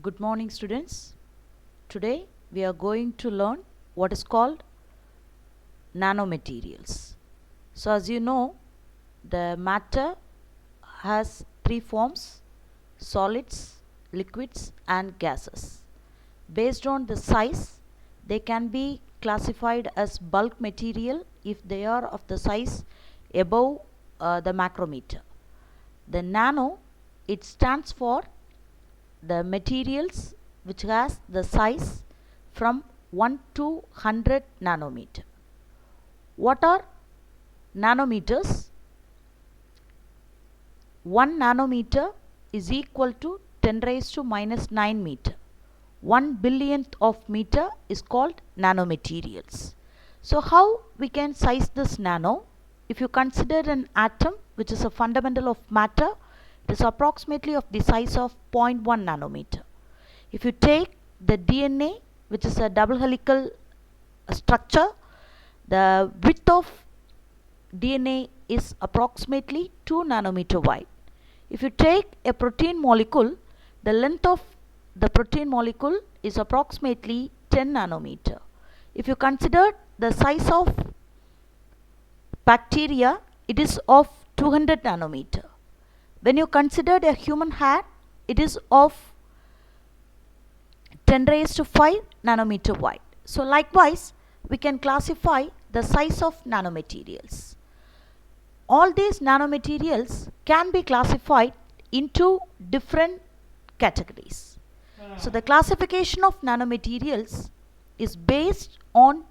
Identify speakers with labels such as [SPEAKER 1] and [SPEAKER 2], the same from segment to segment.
[SPEAKER 1] Good morning, students. Today we are going to learn what is called nanomaterials. So as you know, the matter has three forms: solids, liquids and gases. Based on the size, they can be classified as bulk material if they are of the size above the micrometer. The nano, it stands for the materials which has the size from 1 to 100 nanometer. What are nanometers? 1 nanometer is equal to 10 raised to minus 9 meter. 1 billionth of meter is called nanomaterials. So how we can size this nano? If you consider an atom which is a fundamental of matter, it is approximately of the size of 0.1 nanometer. If you take the DNA, which is a double helical structure, the width of DNA is approximately 2 nanometer wide. If you take a protein molecule, the length of the protein molecule is approximately 10 nanometer. If you consider the size of bacteria, it is of 200 nanometer. When you consider a human hair, it is of 10 raised to 5 nanometer wide. So likewise, we can classify the size of nanomaterials. All these nanomaterials can be classified into different categories. So the classification of nanomaterials is based on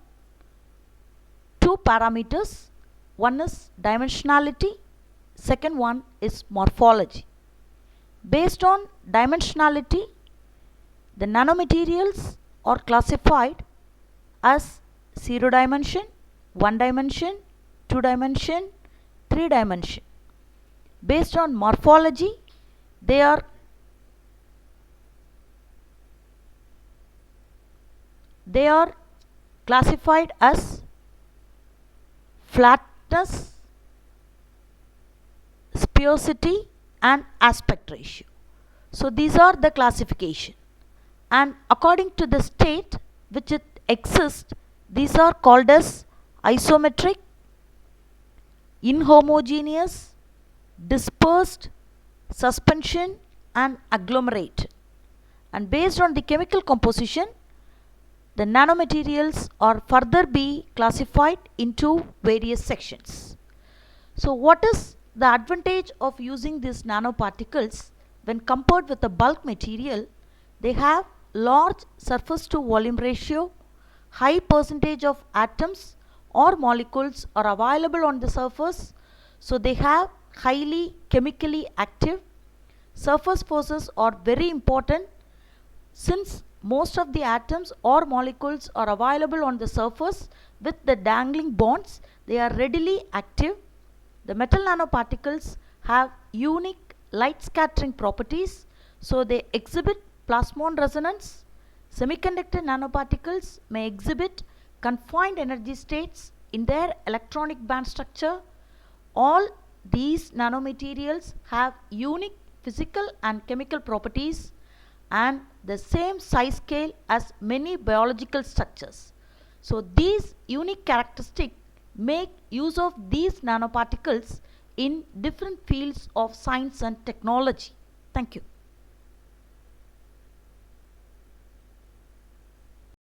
[SPEAKER 1] two parameters. One is dimensionality, second one is morphology. Based on dimensionality, the nanomaterials are classified as 0 dimension, 1 dimension, 2 dimension, 3 dimension. Based on morphology, they are classified as flatness, sphericity and aspect ratio. So these are the classification, and according to the state which it exists, these are called as isometric, inhomogeneous, dispersed, suspension and agglomerate. And based on the chemical composition, the nanomaterials are further be classified into various sections. So what is the advantage of using these nanoparticles when compared with the bulk material? They have large surface to volume ratio, high percentage of atoms or molecules are available on the surface, so they have highly chemically active. Surface forces are very important since most of the atoms or molecules are available on the surface with the dangling bonds, they are readily active. The metal nanoparticles have unique light scattering properties, so they exhibit plasmon resonance. Semiconductor nanoparticles may exhibit confined energy states in their electronic band structure. All these nanomaterials have unique physical and chemical properties and the same size scale as many biological structures. So these unique characteristics make use of these nanoparticles in different fields of science and technology. Thank you.